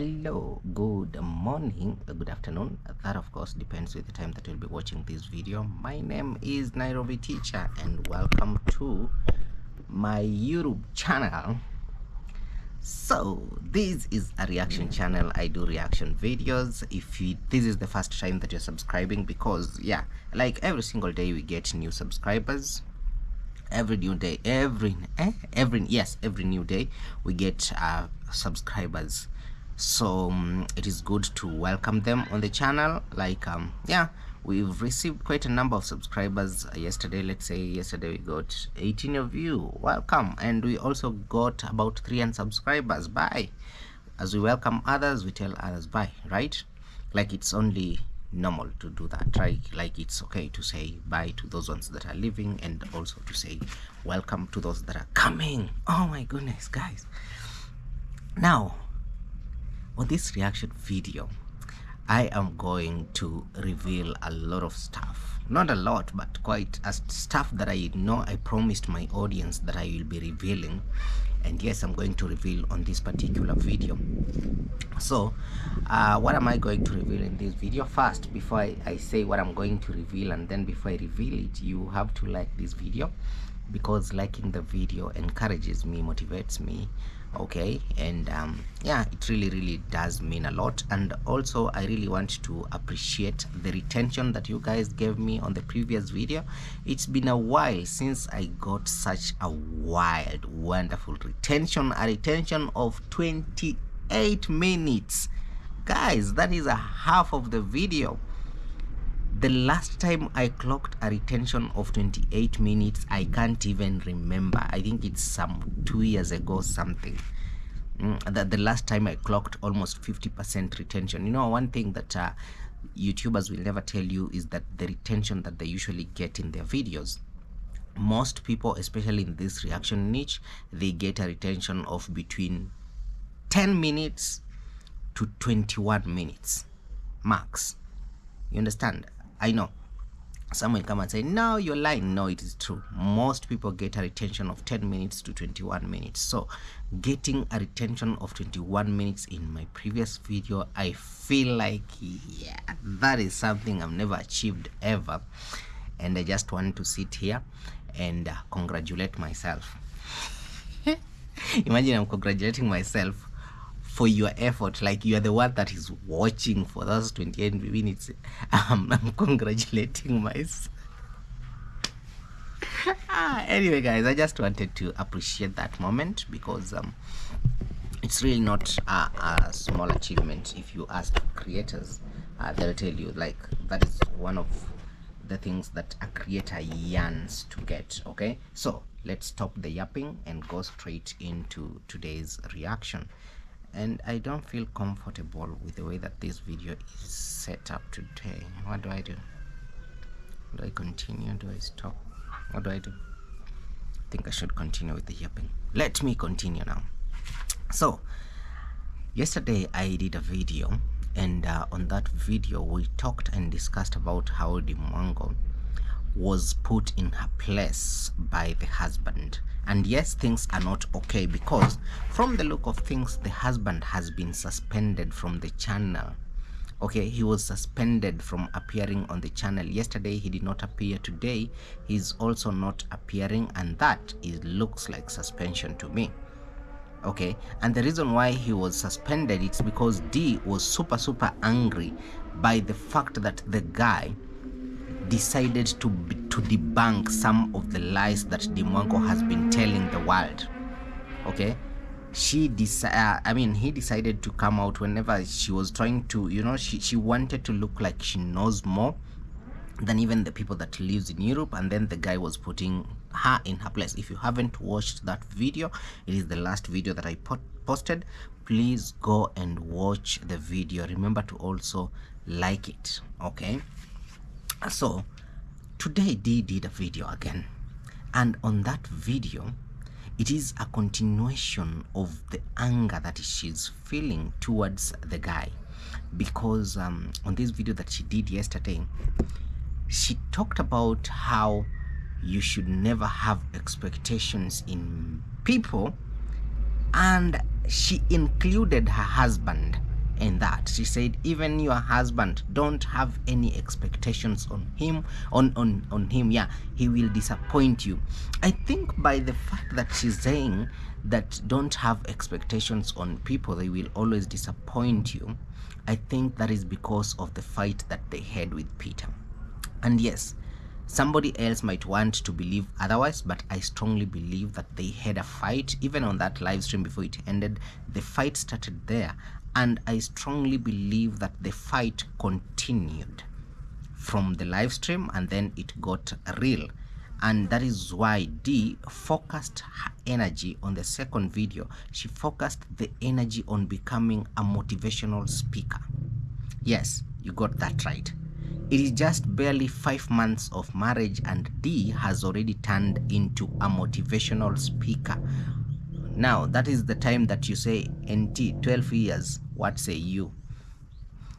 Hello, good morning, good afternoon. That of course depends with the time that you'll be watching this video. My name is Nairobi Teacher and welcome to my YouTube channel. So this is a reaction channel. I do reaction videos. This is the first time that you're subscribing, because yeah, like every single day we get new subscribers. Every new day, every new day we get subscribers. So it is good to welcome them on the channel. Like yeah, we've received quite a number of subscribers yesterday. Yesterday we got 18 of you. Welcome. And we also got about 300 subscribers. Bye. As we welcome others, we tell others bye, right? Like it's only normal to do that, right? Like it's okay to say bye to those ones that are leaving, and also to say welcome to those that are coming. Oh my goodness, guys. Now on this reaction video, I am going to reveal a lot of stuff. Not a lot, but quite a stuff that I know I promised my audience that I will be revealing. And yes, I'm going to reveal on this particular video. So what am I going to reveal in this video? First, before I say what I'm going to reveal, and then before I reveal it, you have to like this video, because liking the video encourages me, motivates me, okay? And yeah, it really does mean a lot. And also I really want to appreciate the retention that you guys gave me on the previous video. It's been a while since I got such a wild, wonderful retention. A retention of 28 minutes, guys. That is a half of the video. The last time I clocked a retention of 28 minutes, I can't even remember. I think it's some 2 years ago something. That the last time I clocked almost 50% retention. You know, one thing that YouTubers will never tell you is that the retention that they usually get in their videos, most people, especially in this reaction niche, they get a retention of between 10 minutes to 21 minutes max. You understand? I know some will come and say, no, you're lying. No, it is true. Most people get a retention of 10 minutes to 21 minutes. So getting a retention of 21 minutes in my previous video, I feel like, yeah, that is something I've never achieved ever. And I just want to sit here and congratulate myself. Imagine I'm congratulating myself for your effort. Like, you are the one that is watching for those 28 minutes. I'm congratulating myself. Anyway, guys, I just wanted to appreciate that moment, because it's really not a small achievement. If you ask creators, they'll tell you, like, that is one of the things that a creator yearns to get. Okay, so let's stop the yapping and go straight into today's reaction. And I don't feel comfortable with the way that this video is set up today. What do I do? Do I continue? Do I stop? What do I do? I think I should continue with the yapping. Let me continue now. So yesterday I did a video, and on that video we talked and discussed about how the Mwango was put in her place by the husband. And yes, things are not okay, because from the look of things, the husband has been suspended from the channel. Okay, he was suspended from appearing on the channel. Yesterday he did not appear. Today he's also not appearing, and that looks like suspension to me. Okay, and the reason why he was suspended, it's because D was super angry by the fact that the guy decided to debunk some of the lies that the Mwango has been telling the world. Okay, he decided to come out whenever she was trying to, you know, she wanted to look like she knows more than even the people that lives in Europe, and then the guy was putting her in her place. If you haven't watched that video, it is the last video that I posted. Please go and watch the video. Remember to also like it. Okay, so today Dee did a video again, and on that video it is a continuation of the anger that she's feeling towards the guy, because on this video that she did yesterday, she talked about how you should never have expectations in people, and she included her husband and that. She said, even your husband, don't have any expectations on him, on him. Yeah, he will disappoint you. I think by the fact that she's saying that don't have expectations on people, they will always disappoint you, I think that is because of the fight that they had with Peter. And yes, somebody else might want to believe otherwise, but I strongly believe that they had a fight. Even on that live stream before it ended, the fight started there, and I strongly believe that the fight continued from the live stream, and then it got real. And that is why Dee focused her energy on the second video. She focused the energy on becoming a motivational speaker. Yes, you got that right. It is just barely 5 months of marriage and Dee has already turned into a motivational speaker. Now, that is the time that you say, NT, 12 years, what say you?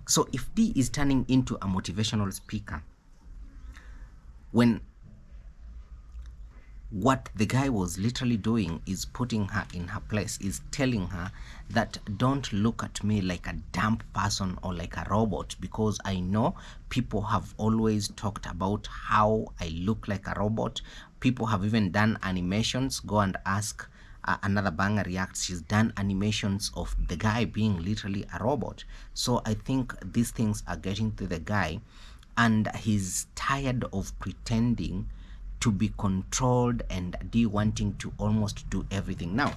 So if Dee is turning into a motivational speaker, when what the guy was literally doing is putting her in her place, is telling her that don't look at me like a dumb person or like a robot, because I know people have always talked about how I look like a robot. People have even done animations. Go and ask another banger reacts. She's done animations of the guy being literally a robot. So I think these things are getting to the guy, and he's tired of pretending to be controlled and Dee wanting to almost do everything. Now,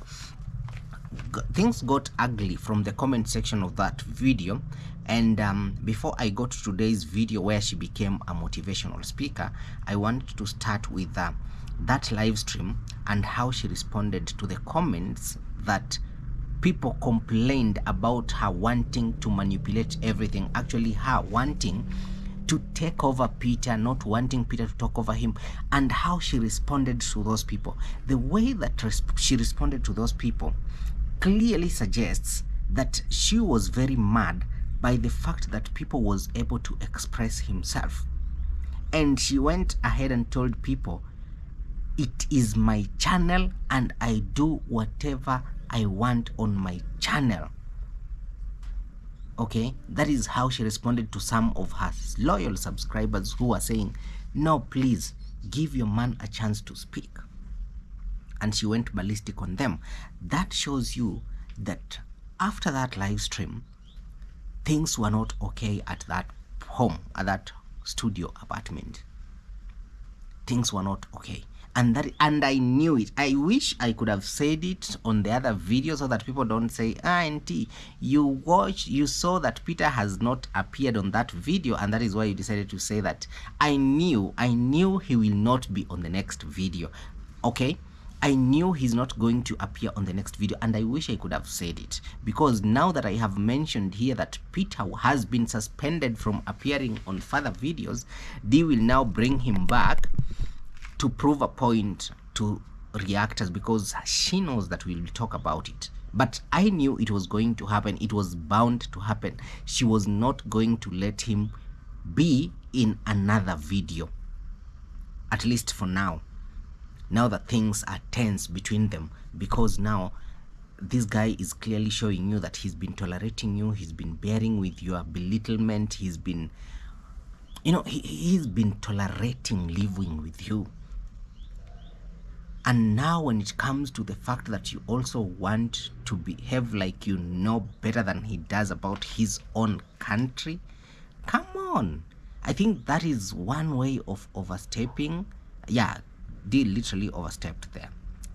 things got ugly from the comment section of that video, and before I go to today's video where she became a motivational speaker, I wanted to start with that live stream and how she responded to the comments that people complained about her wanting to manipulate everything, actually her wanting to take over Peter, not wanting Peter to talk over him, and how she responded to those people. The way that she responded to those people clearly suggests that she was very mad by the fact that people was able to express himself. And she went ahead and told people, it is my channel and I do whatever I want on my channel. Okay, that is how she responded to some of her loyal subscribers who were saying, no, please give your man a chance to speak. And she went ballistic on them. That shows you that after that live stream, things were not okay at that home, at that studio apartment. Things were not okay. And I knew it. I wish I could have said it on the other video so that people don't say, auntie, you saw that Peter has not appeared on that video and that is why you decided to say that. I knew he will not be on the next video. Okay, I knew he's not going to appear on the next video, and I wish I could have said it, because now that I have mentioned here that Peter has been suspended from appearing on further videos, Dee will now bring him back to prove a point to reactors, because she knows that we will talk about it. But I knew it was going to happen. It was bound to happen. She was not going to let him be in another video, at least for now. Now that things are tense between them, because now this guy is clearly showing you that he's been tolerating you, he's been bearing with your belittlement, he's been, you know, he's been tolerating living with you. And now when it comes to the fact that you also want to behave like you know better than he does about his own country, come on. I think that is one way of overstepping. Yeah, Dee literally overstepped there,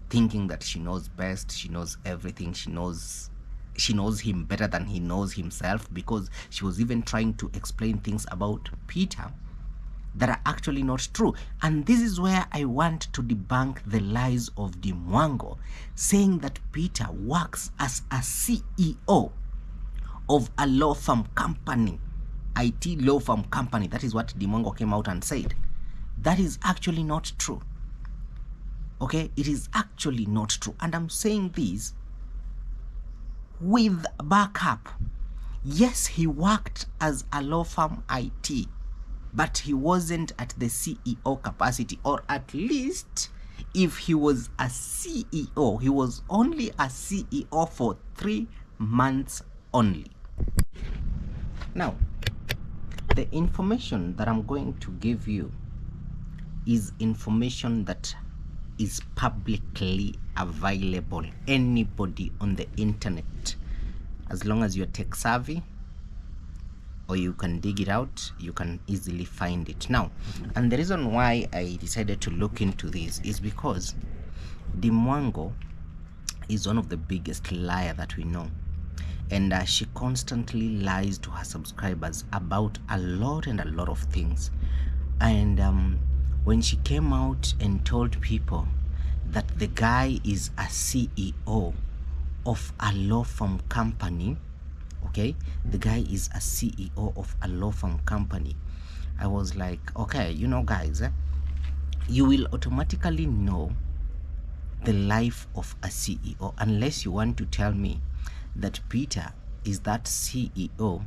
thinking that she knows best, she knows everything, she knows him better than he knows himself, because she was even trying to explain things about Peter that are actually not true. And this is where I want to debunk the lies of the Mwango, saying that Peter works as a CEO of a law firm company, IT law firm company. That is what the Mwango came out and said. That is actually not true. Okay, it is actually not true. And I'm saying this with backup. Yes, he worked as a law firm IT, but he wasn't at the CEO capacity, or at least if he was a CEO, he was only a CEO for 3 months only. Now, the information that I'm going to give you is information that is publicly available. Anybody on the internet, as long as you're tech savvy or you can dig it out, you can easily find it. Now, and the reason why I decided to look into this is because the Mwango is one of the biggest liar that we know, and she constantly lies to her subscribers about a lot of things. And when she came out and told people that the guy is a CEO of a law firm company, okay, the guy is a CEO of a law firm company, I was like, okay, you know, guys, you will automatically know the life of a CEO unless you want to tell me that Peter is that CEO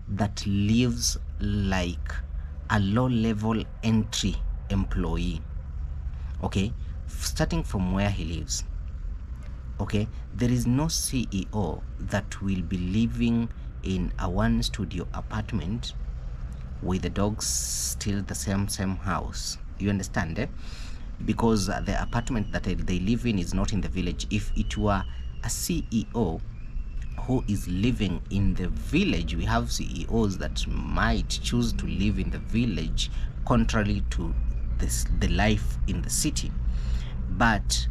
that lives like a low-level entry employee. Okay, starting from where he lives. Okay, there is no CEO that will be living in a one-studio apartment with the dogs still the same house. You understand, eh? Because the apartment that they live in is not in the village. If it were a CEO who is living in the village, we have CEOs that might choose to live in the village contrary to the life in the city. But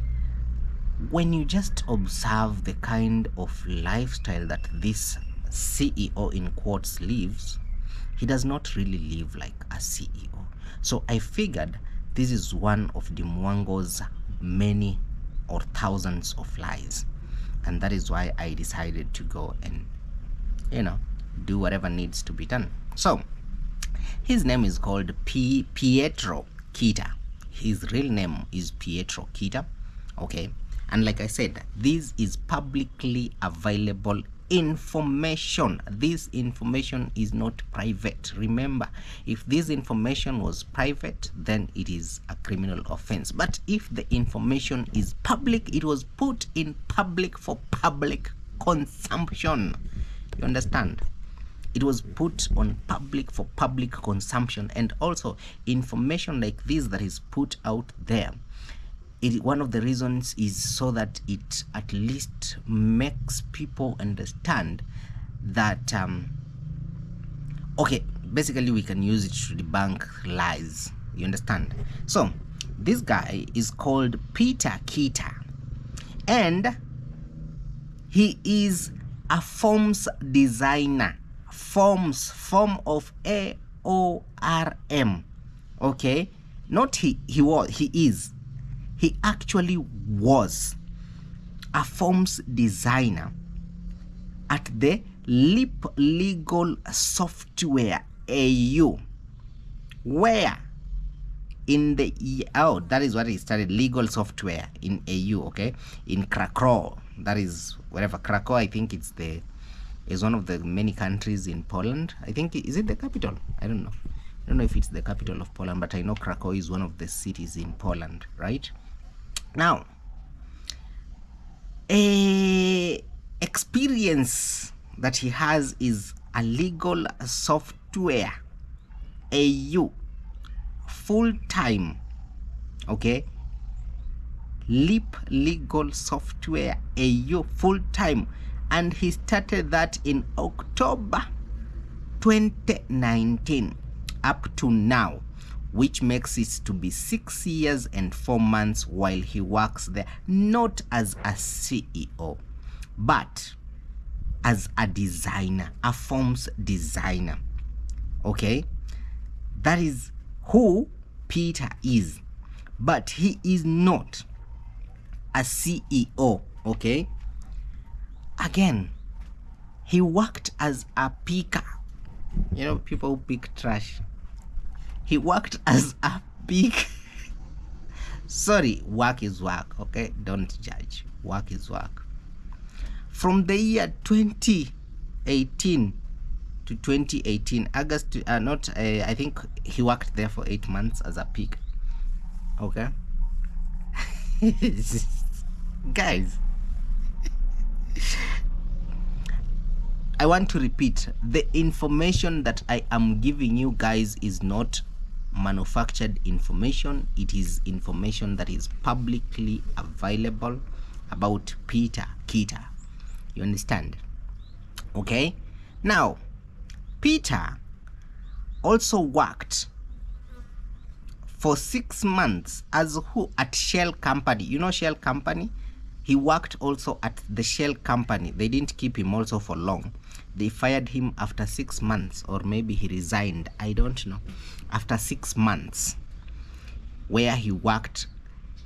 when you just observe the kind of lifestyle that this CEO in quotes lives, he does not really live like a CEO. So I figured this is one of the Mwango's many or thousands of lies. And that is why I decided to go and, you know, do whatever needs to be done. So his name is called Pietro Kita. His real name is Pietro Kita. Okay. And like I said, this is publicly available information. This information is not private. Remember, if this information was private, then it is a criminal offense. But if the information is public, it was put in public for public consumption. You understand? It was put on public for public consumption. And also information like this that is put out there, one of the reasons is so that it at least makes people understand that okay, basically we can use it to debunk lies. You understand? So this guy is called Peter Kita, and he is a forms designer. Form of AORM. Okay, not he is. He actually was a forms designer at the Leap Legal Software AU, where in the that is what he started, legal software in AU, okay, in Crakow. That is wherever Crakow, I think is one of the many countries in Poland. I think, is it the capital? I don't know. I don't know if it's the capital of Poland, but I know Crakow is one of the cities in Poland, right? Now, a experience that he has is a legal software AU full-time, okay, Leap Legal Software AU full-time, and he started that in October 2019 up to now, which makes it to be 6 years and 4 months while he works there, not as a CEO, but as a designer, a forms designer. Okay, that is who Peter is, but he is not a CEO. Okay, again, he worked as a picker. You know, people who pick trash. He worked as a pick. Sorry, work is work, okay? Don't judge. Work is work. From the year 2018 to 2018, August, I think he worked there for 8 months as a pick. Okay? Guys, I want to repeat, the information that I am giving you guys is not manufactured information. It is information that is publicly available about Peter Kita. You understand? Okay? Now, Peter also worked for 6 months as who at Shell Company. You know Shell Company? He worked also at the Shell Company. They didn't keep him also for long. They fired him after 6 months, or maybe he resigned. I don't know. After 6 months, where he worked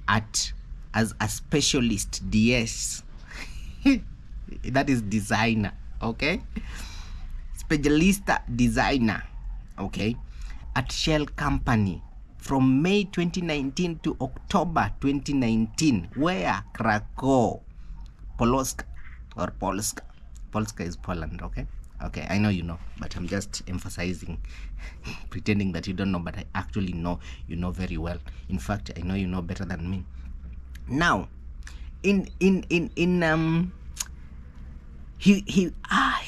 at as a specialist DS. That is designer, okay? Specialista designer, okay? At Shell Company. From May 2019 to October 2019, where Crakow, Polska, or Polska. Polska is Poland, okay? Okay, I know you know, but I'm just emphasizing, pretending that you don't know, but I actually know you know very well. In fact, I know you know better than me. Now, he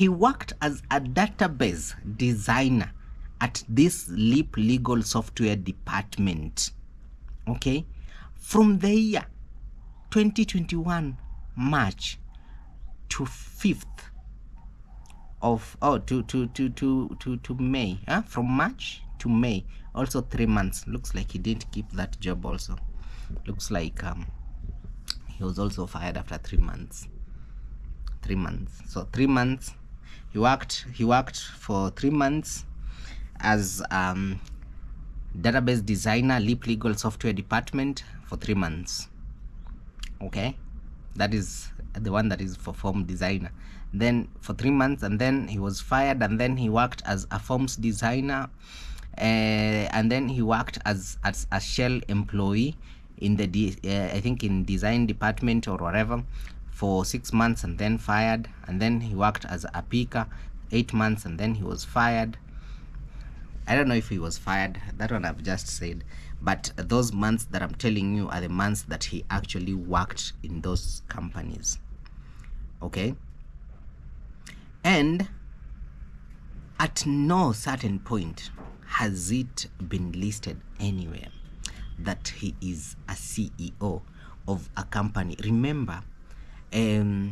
worked as a database designer at this LEAP legal software department, okay, from the year 2021 March to 5th of to May, from March to May, also 3 months. Looks like he didn't keep that job also. Looks like he was also fired after 3 months. 3 months. So 3 months he worked for 3 months as database designer, LEAP legal software department for 3 months. Okay, that is the one that is for form designer. Then for 3 months, and then he was fired, and then he worked as a forms designer, and then he worked as a Shell employee in the I think in design department or whatever for 6 months, and then fired. And then he worked as a picker 8 months, and then he was fired. I don't know if he was fired, that one I've just said, but those months that I'm telling you are the months that he actually worked in those companies. Okay, and at no certain point has it been listed anywhere that he is a CEO of a company. Remember, there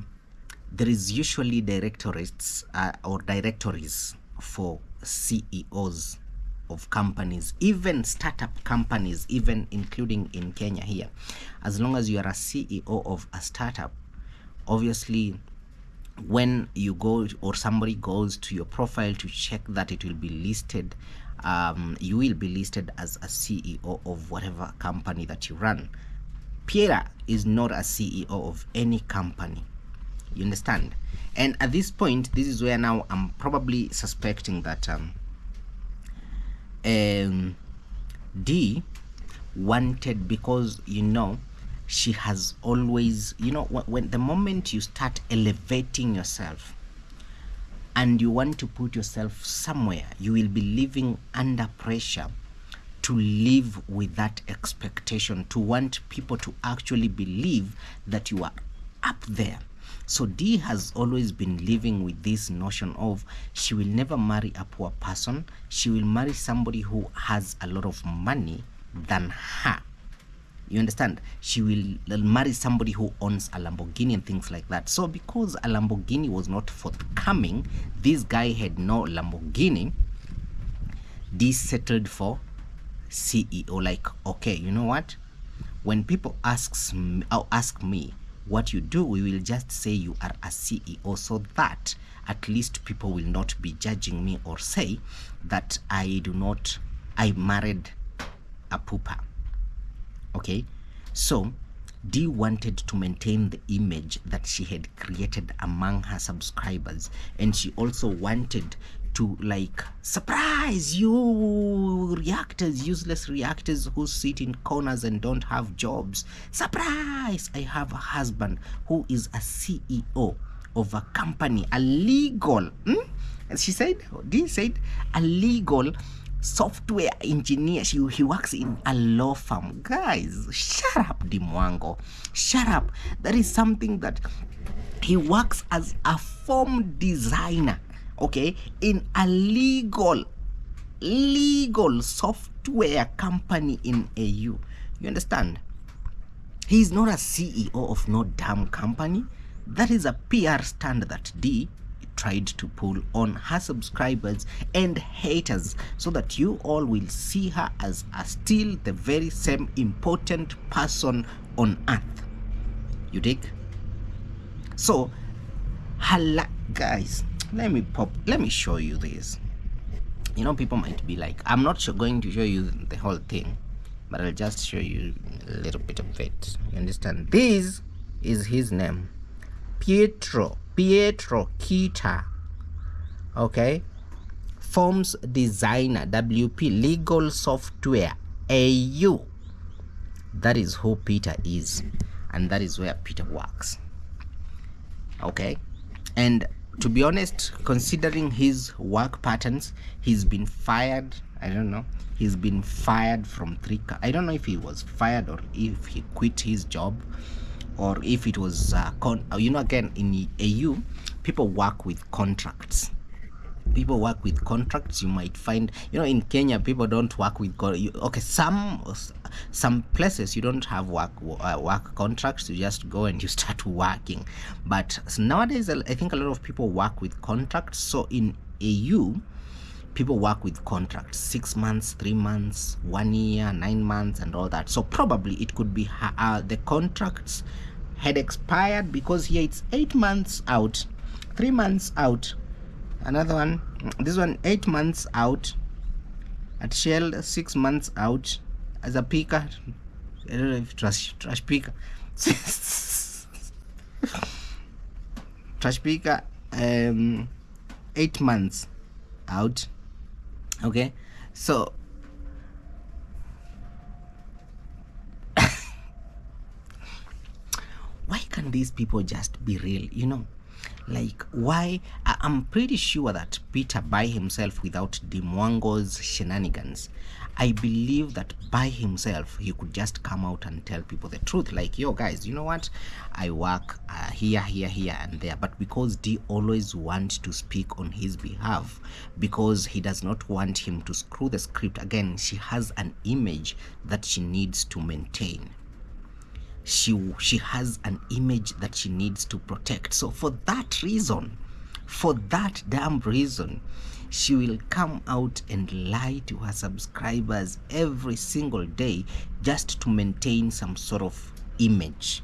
is usually directorates or directories for CEOs of companies, even startup companies, even including in Kenya here. As long as you are a CEO of a startup, obviously when you go or somebody goes to your profile to check that it will be listed, you will be listed as a CEO of whatever company that you run. Pierre is not a CEO of any company. You understand? And at this point, this is where now I'm probably suspecting that D wanted, because you know she has always, you know, when the moment you start elevating yourself and you want to put yourself somewhere, you will be living under pressure to live with that expectation, to want people to actually believe that you are up there. So D has always been living with this notion of she will never marry a poor person. She will marry somebody who has a lot of money than her. You understand? She will marry somebody who owns a Lamborghini and things like that. So because a Lamborghini was not forthcoming, this guy had no Lamborghini, D settled for CEO. Like, okay, you know what? When people ask me what you do, we will just say you are a CEO, so that at least people will not be judging me or say that I married a pooper. Okay, so D wanted to maintain the image that she had created among her subscribers, and she also wanted to like surprise you reactors, useless reactors who sit in corners and don't have jobs. Surprise, I have a husband who is a CEO of a company, a legal, and she said, D said, a legal software engineer. He works in a law firm. Guys, shut up, Mwango. Shut up. That is something that he works as a form designer, okay, in a legal software company in AU. You understand? He's not a CEO of no damn company. That is a PR stunt that D tried to pull on her subscribers and haters, so that you all will see her as still the very same important person on earth. You dig? So, guys, let me show you this. You know, people might be like, I'm not going to show you the whole thing, but I'll just show you a little bit of it. You understand? This is his name, Pietro Kita, okay? Forms designer, WP, legal software, AU. That is who Peter is, and that is where Peter works, okay? And to be honest, considering his work patterns, he's been fired. I don't know. He's been fired from I don't know if he was fired or if he quit his job, or if it was you know, again, in AU, people work with contracts. People work with contracts. You might find, you know, in Kenya, people don't work with okay, some places you don't have work contracts. You just go and you start working. But nowadays, I think a lot of people work with contracts. So in AU, people work with contracts, 6 months, 3 months, 1 year, 9 months, and all that. So probably it could be the contracts had expired, because here it's 8 months out, 3 months out. Another one, this one 8 months out. At Shell, 6 months out. As a picker, I don't know if trash picker. Trash picker, 8 months out. Okay, so why can't these people just be real? You know, like, why? I'm pretty sure that Peter by himself, without Mwango's shenanigans, I believe that by himself he could just come out and tell people the truth, like, yo guys, you know what, I work here and there. But because D always wants to speak on his behalf, because he does not want him to screw the script again, she has an image that she needs to maintain. She has an image that she needs to protect. So for that reason, for that damn reason, she will come out and lie to her subscribers every single day just to maintain some sort of image.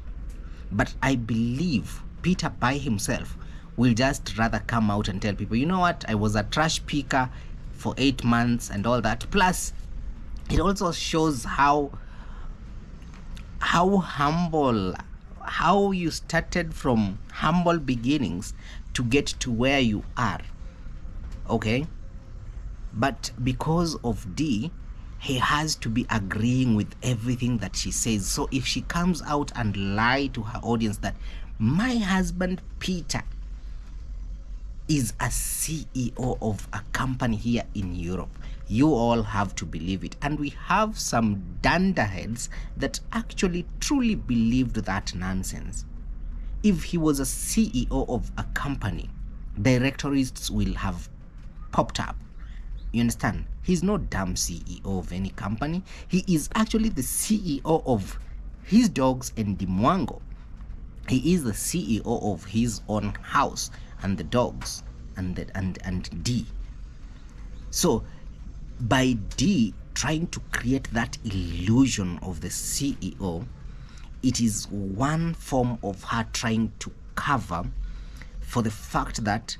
But I believe Peter by himself will just rather come out and tell people, you know what, I was a trash picker for 8 months and all that. Plus, it also shows how humble, how you started from humble beginnings to get to where you are, okay? But because of D, he has to be agreeing with everything that she says. So if she comes out and lie to her audience that my husband Peter is a CEO of a company here in Europe, you all have to believe it. And we have some dunderheads that actually truly believed that nonsense. If he was a CEO of a company, directories will have popped up. You understand? He's no damn CEO of any company. He is actually the CEO of his dogs and Mwango. He is the CEO of his own house and the dogs and D. So by D trying to create that illusion of the CEO, it is one form of her trying to cover for the fact that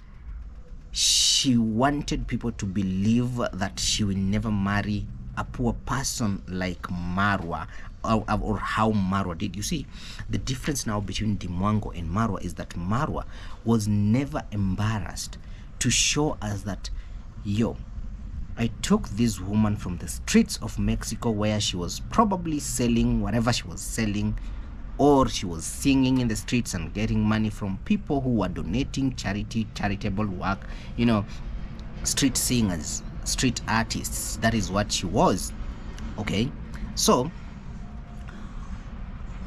she wanted people to believe that she will never marry a poor person like Marwa, or how Marwa did. You see, the difference now between Mwango and Marwa is that Marwa was never embarrassed to show us that, yo, I took this woman from the streets of Mexico, where she was probably selling whatever she was selling, or she was singing in the streets and getting money from people who were donating charitable work, you know, street singers, street artists. That is what she was. Okay, so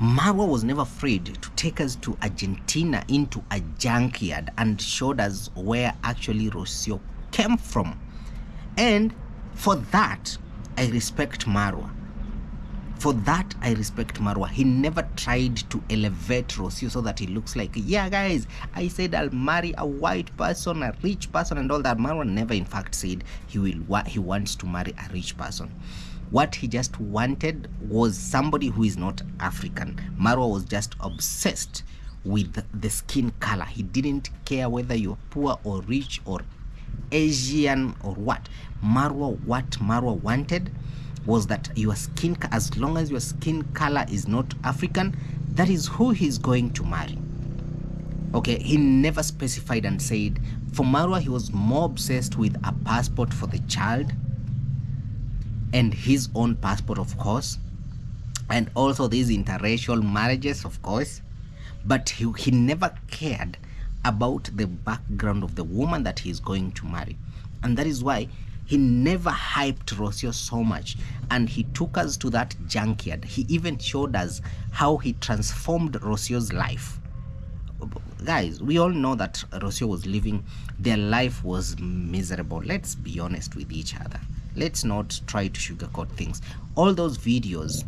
Marwa was never afraid to take us to Argentina into a junkyard and showed us where actually Rocio came from. And for that, I respect Marwa. For that, I respect Marwa. He never tried to elevate Rocio so that he looks like, yeah, guys, I said I'll marry a white person, a rich person, and all that. Marwa never, in fact, said he wants to marry a rich person. What he just wanted was somebody who is not African. Marwa was just obsessed with the skin color. He didn't care whether you're poor or rich or Asian or what. What Marwa wanted was that your skin, as long as your skin color is not African, that is who he's going to marry. Okay, he never specified and said. For Marwa, he was more obsessed with a passport for the child and his own passport, of course, and also these interracial marriages, of course, but he never cared about the background of the woman that he's going to marry. And that is why he never hyped Rocio so much, and he took us to that junkyard. He even showed us how he transformed Rocio's life. Guys, we all know that Rocio was living, their life was miserable. Let's be honest with each other. Let's not try to sugarcoat things. All those videos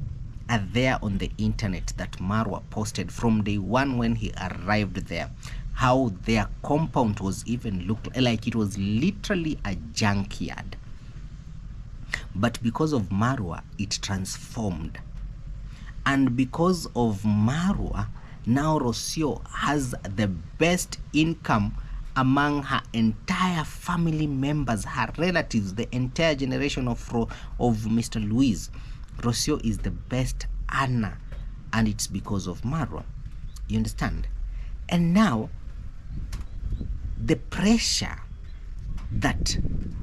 are there on the internet that Marwa posted from day one when he arrived there. How their compound was even looked like it was literally a junkyard. But because of Marwa, it transformed. And because of Marwa, now Rocio has the best income among her entire family members, her relatives, the entire generation of Mr. Luis. Rocio is the best earner, and it's because of Marwa. You understand? And now, the pressure that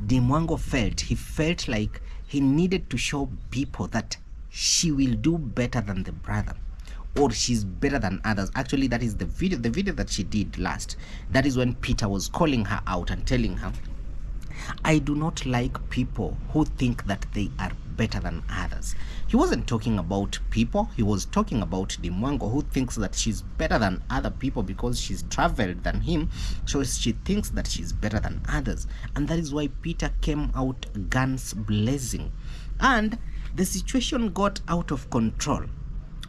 Mwango felt, he felt like he needed to show people that she will do better than the brother, or she's better than others. Actually, that is the video that she did last. That is when Peter was calling her out and telling her, I do not like people who think that they are better than others. He wasn't talking about people, he was talking about Mwango, who thinks that she's better than other people because she's traveled than him, so she thinks that she's better than others. And that is why Peter came out guns blazing, and the situation got out of control.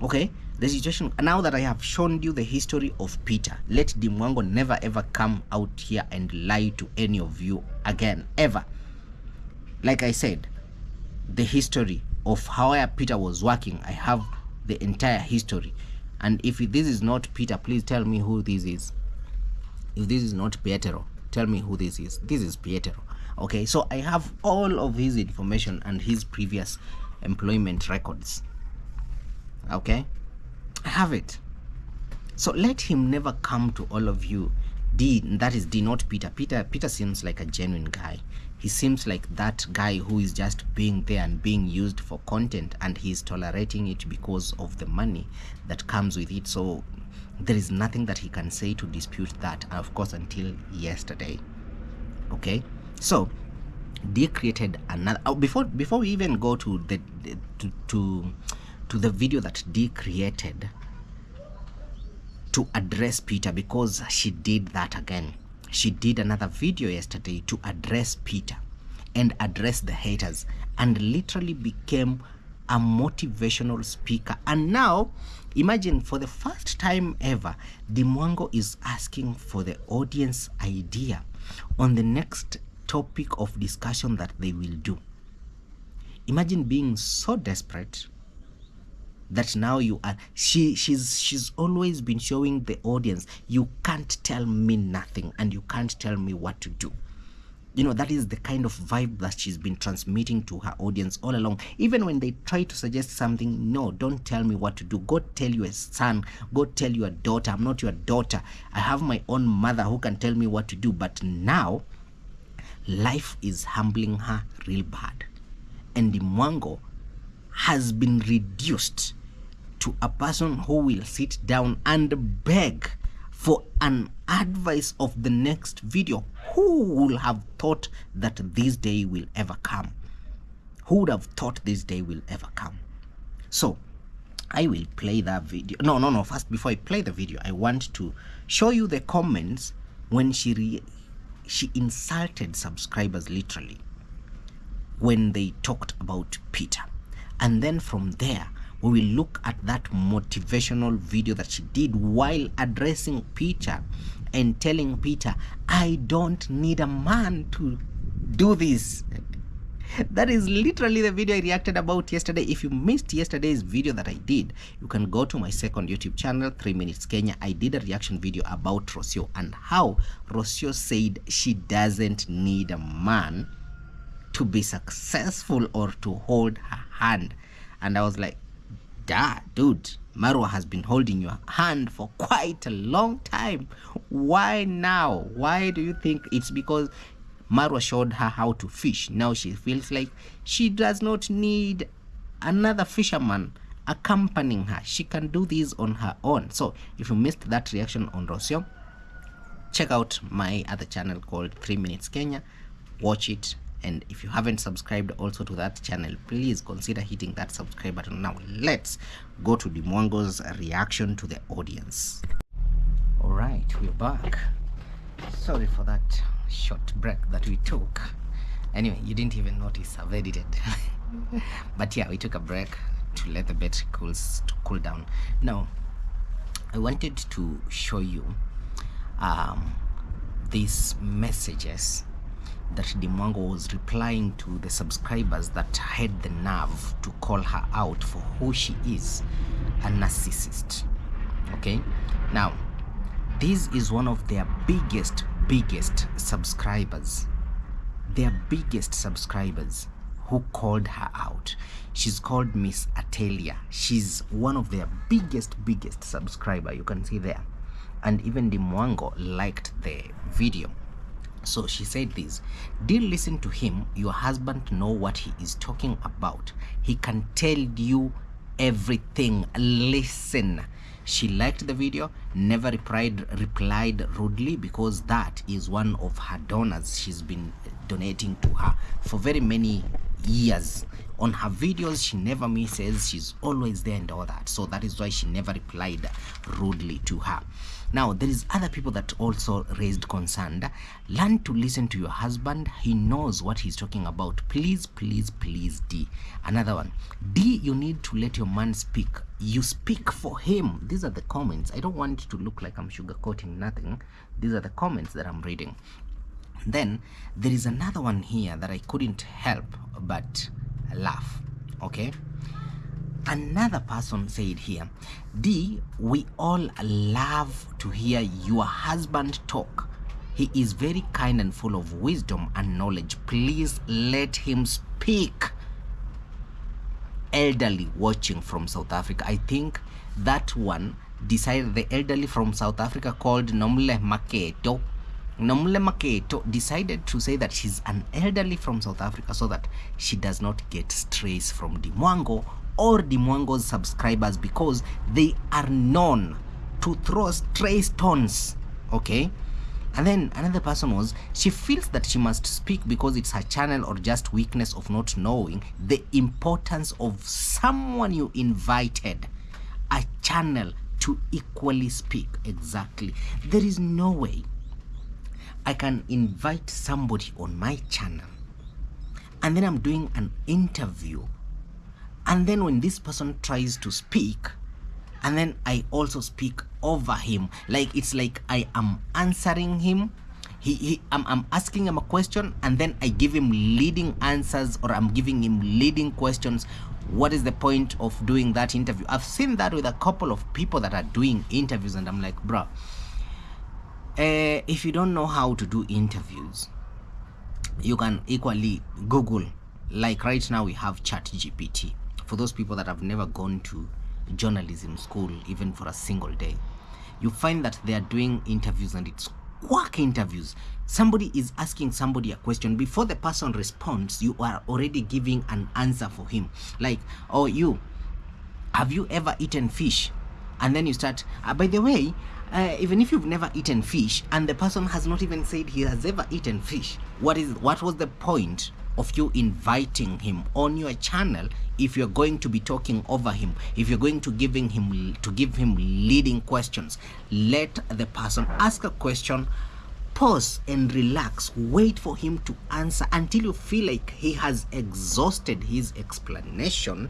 Okay, the situation, now that I have shown you the history of Peter, let Mwango never ever come out here and lie to any of you again, ever. Like I said, the history of how Peter was working, I have the entire history. And if this is not Peter, please tell me who this is. If this is not Pietro, tell me who this is. This is Pietro. Okay, so I have all of his information and his previous employment records. Okay, I have it. So let him never come to all of you. That is not Peter. Peter seems like a genuine guy. He seems like that guy who is just being there and being used for content, and he's tolerating it because of the money that comes with it. So there is nothing that he can say to dispute that, of course, until yesterday. Okay, so they created another, before we even go to the video that Dee created to address Peter, because she did that again. She did another video yesterday to address Peter and address the haters, and literally became a motivational speaker. And now, imagine, for the first time ever, Mwango is asking for the audience idea on the next topic of discussion that they will do. Imagine being so desperate that now you are, she's always been showing the audience, you can't tell me nothing and you can't tell me what to do. You know, that is the kind of vibe that she's been transmitting to her audience all along. Even when they try to suggest something, no, don't tell me what to do. Go tell your son, go tell your daughter, I'm not your daughter. I have my own mother who can tell me what to do. But now, life is humbling her real bad. And Mwango has been reduced to a person who will sit down and beg for an advice of the next video. Who would have thought that this day will ever come? Who would have thought this day will ever come? So I will play that video. No. First, before I play the video, I want to show you the comments when she insulted subscribers literally when they talked about Peter. And then from there, we will look at that motivational video that she did while addressing Peter and telling Peter, I don't need a man to do this. That is literally the video I reacted about yesterday. If you missed yesterday's video that I did, you can go to my second YouTube channel, 3 Minutes Kenya. I did a reaction video about Rocio and how Rocio said she doesn't need a man to be successful or to hold her hand. And I was like, dude, Marwa has been holding your hand for quite a long time. Why now? Why do you think it's because Marwa showed her how to fish? Now she feels like she does not need another fisherman accompanying her. She can do this on her own. So if you missed that reaction on Rocio, check out my other channel called 3 Minutes Kenya. Watch it. And if you haven't subscribed also to that channel, please consider hitting that subscribe button. Now let's go to the Mwango's reaction to the audience. All right, we're back. Sorry for that short break that we took. Anyway, you didn't even notice I've edited. But yeah, we took a break to let the bed cool down. Now I wanted to show you these messages that the Mwango was replying to the subscribers that had the nerve to call her out for who she is, a narcissist. Okay, now this is one of their biggest subscribers, who called her out. She's called Miss Atelia. She's one of their biggest subscriber, you can see there. And even the Mwango liked the video. So she said this: "Dear, listen to him. Your husband know what he is talking about. He can tell you everything. Listen." She liked the video, never replied rudely, because that is one of her donors. She's been donating to her for very many years. On her videos, she never misses. She's always there and all that. So that is why she never replied rudely to her. Now, there is other people that also raised concern. Learn to listen to your husband. He knows what he's talking about. Please, D. Another one. D, you need to let your man speak. You speak for him. These are the comments. I don't want it to look like I'm sugarcoating nothing. These are the comments that I'm reading. Then there is another one here that I couldn't help but laugh. Okay, another person said here, D, we all love to hear your husband talk. He is very kind and full of wisdom and knowledge. Please let him speak. Elderly watching from South Africa. I think that one decided, the elderly from South Africa called Nomle Maketo decided to say that she's an elderly from South Africa so that she does not get strays from the Mwango or the Mwango's subscribers, because they are known to throw stray stones. Okay, and then another person was, she feels that she must speak because it's her channel, or just weakness of not knowing the importance of someone you invited a channel to equally speak. Exactly. There is no way I can invite somebody on my channel and then I'm doing an interview, and then when this person tries to speak, and then I also speak over him, like it's like I am answering him. I'm asking him a question, and then I give him leading answers, or I'm giving him leading questions. What is the point of doing that interview? I've seen that with a couple of people that are doing interviews, and I'm like, bro, if you don't know how to do interviews, you can equally Google. Like right now we have ChatGPT. For those people that have never gone to journalism school even for a single day, you find that they are doing interviews and it's quack interviews. Somebody is asking somebody a question. Before the person responds, you are already giving an answer for him. Like, oh, have you ever eaten fish? and then you start, by the way, even if you've never eaten fish and the person has not even said he has ever eaten fish, what was the point of you inviting him on your channel if you're going to be talking over him, if you're going to give him leading questions? Let the person ask a question, pause and relax, wait for him to answer until you feel like he has exhausted his explanation.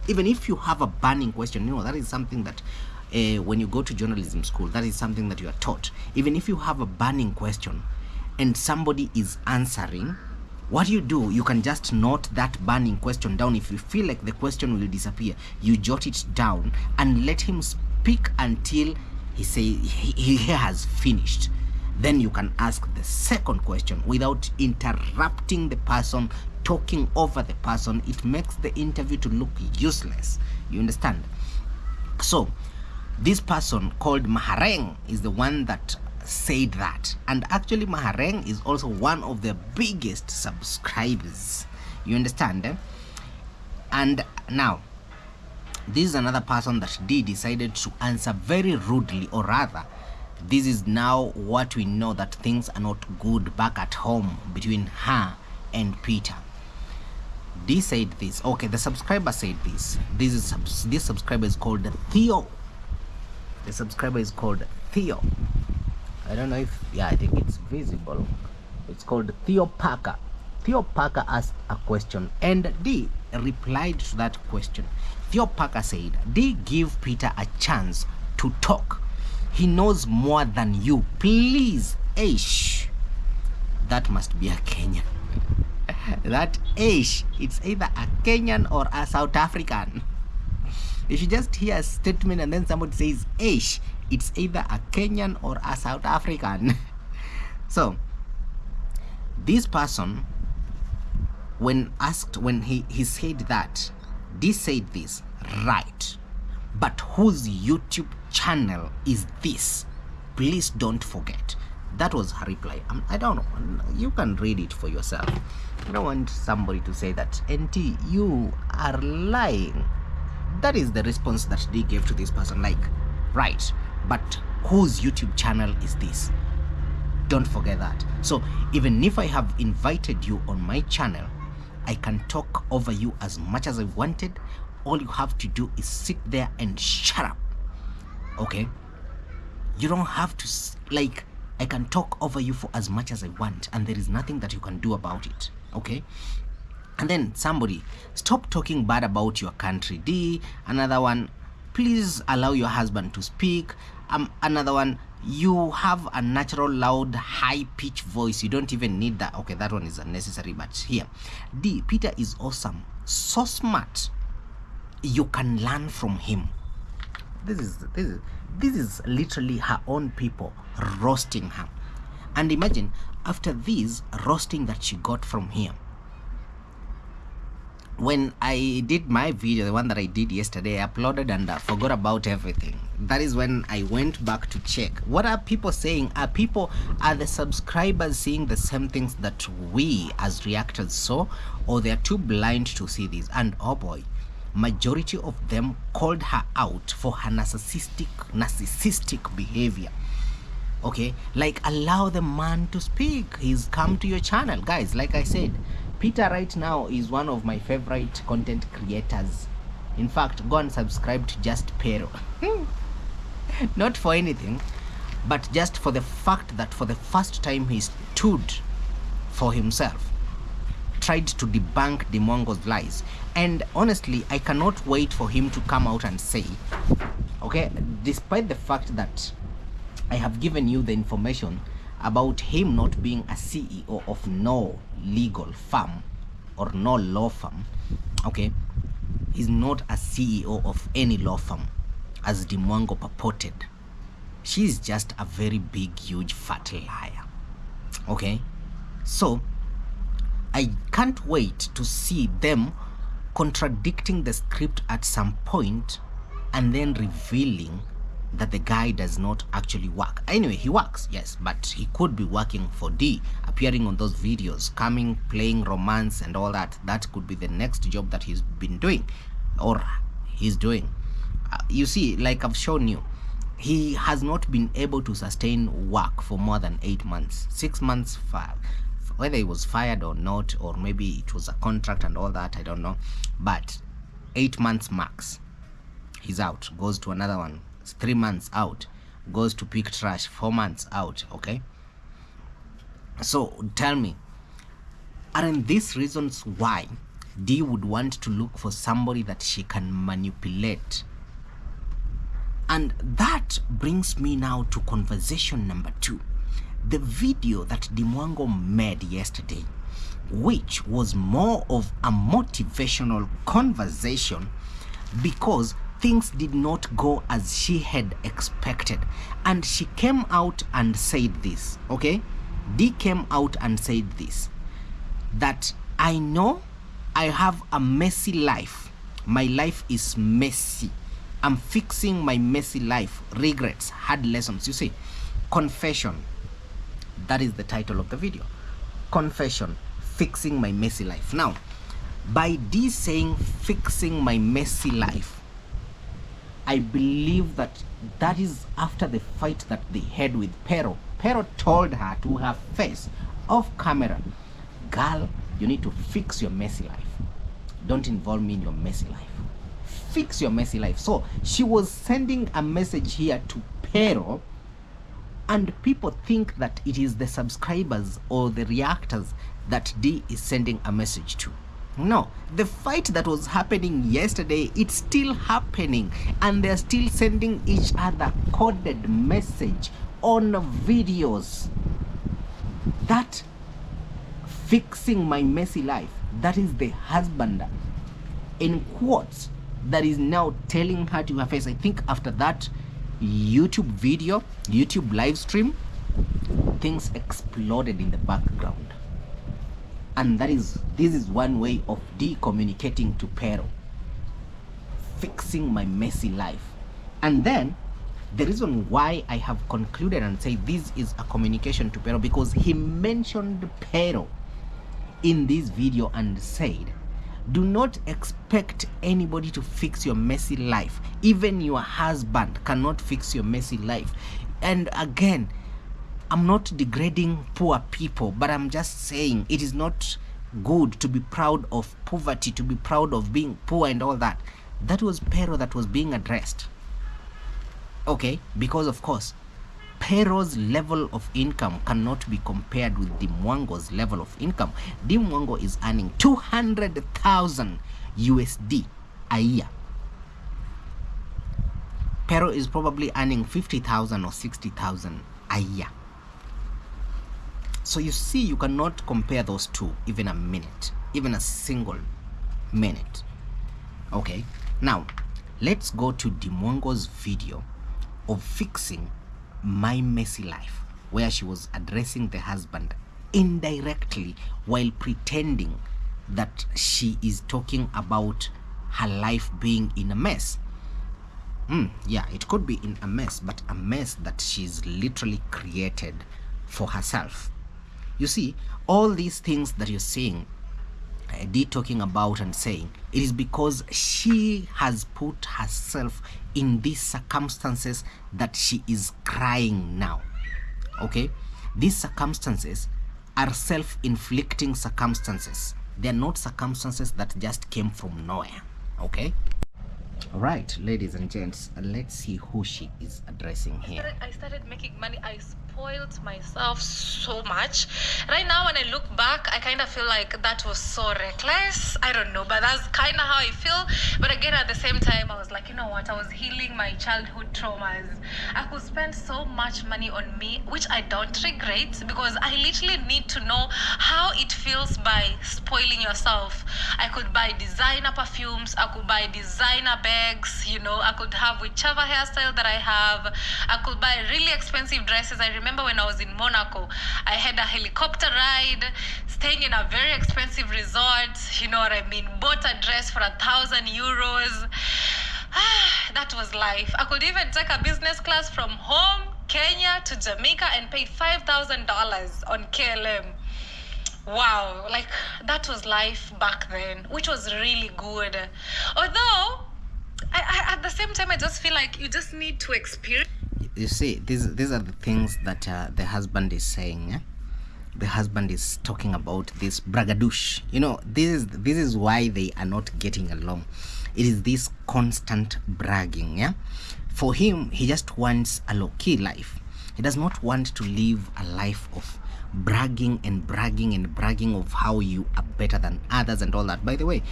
Even if you have a burning question, that is something that when you go to journalism school, that is something that you are taught. Even if you have a burning question and somebody is answering, what do? You can just note that burning question down. If you feel like the question will disappear, you jot it down and let him speak until he has finished. Then you can ask the second question without interrupting the person, talking over the person. It makes the interview to look useless. You understand? So this person called Mahareng is the one that said that, and actually Mahareng is also one of the biggest subscribers. You understand? And now this is another person that decided to answer very rudely, or rather, this is now what we know, that things are not good back at home between her and Peter. Dee said this. Okay, the subscriber said this. This subscriber is called Theo. The subscriber is called Theo. I don't know if, I think it's visible. It's called Theo Parker. Theo Parker asked a question and Dee replied to that question. Theo Parker said, Dee, give Peter a chance to talk. He knows more than you. Please, Aish. That must be a Kenyan. That Aish, it's either a Kenyan or a South African. If you just hear a statement and then somebody says Aish, it's either a Kenyan or a South African. So this person, when he said that, Dee said this, right, but whose YouTube channel is this? Please don't forget. That was her reply. I don't know, you can read it for yourself. I don't want somebody to say that NT, you are lying. That is the response that Dee gave to this person, like, right, but whose YouTube channel is this? Don't forget that. So even if I have invited you on my channel, I can talk over you as much as I wanted. All you have to do is sit there and shut up. Okay? You don't have to, like, I can talk over you for as much as I want and there is nothing that you can do about it. Okay? And then somebody, stop talking bad about your country. Dee. Another one, please allow your husband to speak. Another one, you have a natural loud high-pitched voice, you don't even need that. Okay, that one is unnecessary. But here, Dee, Peter is awesome, so smart, you can learn from him. This is literally her own people roasting her. And imagine, after this roasting that she got from here, when I did my video, the one that I did yesterday, I uploaded and forgot about everything. That is when I went back to check. What are people saying? Are the subscribers seeing the same things that we as reactors saw, or they are too blind to see this? And oh boy, majority of them called her out for her narcissistic behavior. Okay, like, allow the man to speak. He's come to your channel, guys. Like I said, Peter right now is one of my favorite content creators. In fact, go and subscribe to Just Pero. Not for anything, but just for the fact that for the first time he stood for himself, tried to debunk the Mwango's lies. And honestly, I cannot wait for him to come out and say, okay, despite the fact that I have given you the information about him not being a CEO of no legal firm or no law firm, okay, he's not a CEO of any law firm, as the Mwango purported. She's just a very big, huge, fat liar. Okay, so I can't wait to see them contradicting the script at some point and then revealing that the guy does not actually work. Anyway, he works, yes, but he could be working for Dee, appearing on those videos, coming, playing romance and all that. That could be the next job that he's been doing, or he's doing. You see, like I've shown you, he has not been able to sustain work for more than 8 months, 6 months, whether he was fired or not, or maybe it was a contract and all that, I don't know, but 8 months max, he's out, goes to another one, 3 months out, goes to pick trash, 4 months out. Okay, so tell me, aren't these reasons why Dee would want to look for somebody that she can manipulate? And that brings me now to conversation number 2. The video that Mwango made yesterday, which was more of a motivational conversation because things did not go as she had expected. And she came out and said this, okay? Dee came out and said this, that I know I have a messy life. My life is messy. I'm fixing my messy life. Regrets, hard lessons. You see, confession. That is the title of the video. Confession, fixing my messy life. Now, by Dee saying fixing my messy life, I believe that that is after the fight that they had with Pero. Pero told her to her face, off camera, girl, you need to fix your messy life. Don't involve me in your messy life. Fix your messy life. So she was sending a message here to Pero, and people think that it is the subscribers or the reactors that Dee is sending a message to. No, the fight that was happening yesterday, it's still happening, and they're still sending each other coded message on videos. That fixing my messy life, that is the husband, in quotes, that is now telling her to her face. I think after that YouTube video, YouTube live stream, things exploded in the background. And this is one way of decommunicating to Pero. Fixing my messy life. And then the reason why I have concluded and say this is a communication to Pero, because he mentioned Pero in this video and said, do not expect anybody to fix your messy life. Even your husband cannot fix your messy life. And again, I'm not degrading poor people, but I'm just saying it is not good to be proud of poverty, to be proud of being poor and all that. That was Pero that was being addressed. Okay, because of course, Pero's level of income cannot be compared with Mwango's level of income. Mwango is earning 200,000 USD a year. Pero is probably earning 50,000 or 60,000 a year. So you see, you cannot compare those two even a minute, even a single minute. Okay, now let's go to Mwango's video of fixing my messy life, where she was addressing the husband indirectly while pretending that she is talking about her life being in a mess. Yeah, it could be in a mess, but a mess that she's literally created for herself. You see, all these things that you're seeing Dee talking about and saying, it is because she has put herself in these circumstances that she is crying now. Okay, these circumstances are self-inflicting circumstances. They're not circumstances that just came from nowhere. Okay, all right, ladies and gents, let's see who she is addressing here. I started making money. I spoiled myself so much. Right now, when I look back, I kind of feel like that was so reckless. I don't know, but that's kind of how I feel. But again, at the same time, I was like, you know what? I was healing my childhood traumas. I could spend so much money on me, which I don't regret, because I literally need to know how it feels by spoiling yourself. I could buy designer perfumes. I could buy designer bags. You know, I could have whichever hairstyle that I have. I could buy really expensive dresses. I remember when I was in Monaco, I had a helicopter ride, staying in a very expensive resort. You know what I mean? Bought a dress for 1,000 euros. That was life. I could even take a business class from home, Kenya, to Jamaica and pay $5,000 on KLM. Wow, like that was life back then, which was really good. Although at the same time, I just feel like you just need to experience. You see, these are the things that the husband is saying. The husband is talking about this braggadouche. You know, this is why they are not getting along. It is this constant bragging. Yeah, for him, he just wants a low-key life. He does not want to live a life of bragging and bragging and bragging of how you are better than others and all that. By the way,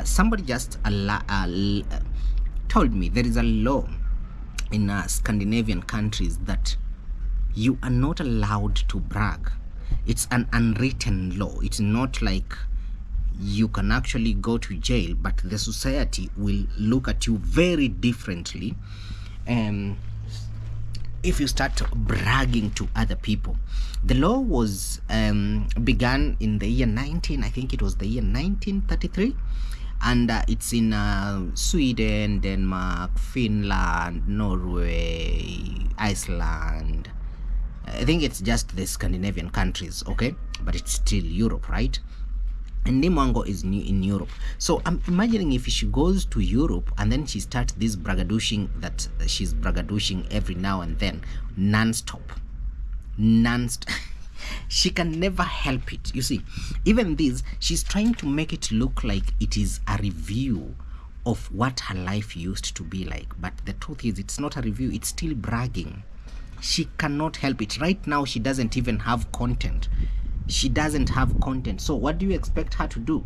somebody just told me there is a law in Scandinavian countries that you are not allowed to brag. It's an unwritten law. It's not like you can actually go to jail, but the society will look at you very differently if you start bragging to other people. The law was began in the year 1933, and it's in Sweden, Denmark, Finland, Norway, Iceland. I think it's just the Scandinavian countries, okay, but it's still Europe, right? And Mwango is new in Europe. So I'm imagining if she goes to Europe and then she starts this braggadouching, that she's braggadouching every now and then, non-stop. She can never help it. You see, even this, she's trying to make it look like it is a review of what her life used to be like. But the truth is, it's not a review, it's still bragging. She cannot help it. Right now, she doesn't even have content. She doesn't have content. So what do you expect her to do?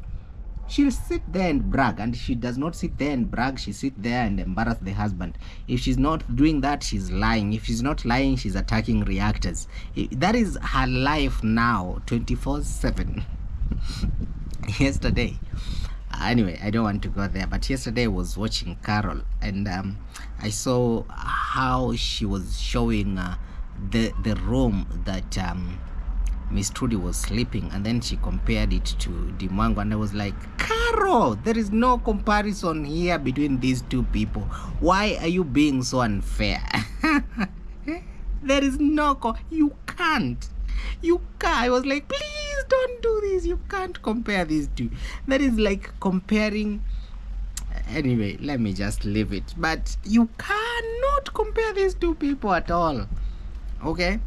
She'll sit there and brag, and she does not sit there and brag. She sit there and embarrass the husband. If she's not doing that, she's lying. If she's not lying, she's attacking reactors. That is her life now, 24/7. Yesterday, anyway, I don't want to go there, but yesterday I was watching Carol, and I saw how she was showing the room that Miss Trudy was sleeping, and then she compared it to Mwango, and I was like, Carol, there is no comparison here between these two people. Why are you being so unfair? There is no you can't. I was like, please don't do this. You can't compare these two. That is like comparing. Anyway, let me just leave it. But you cannot compare these two people at all. Okay?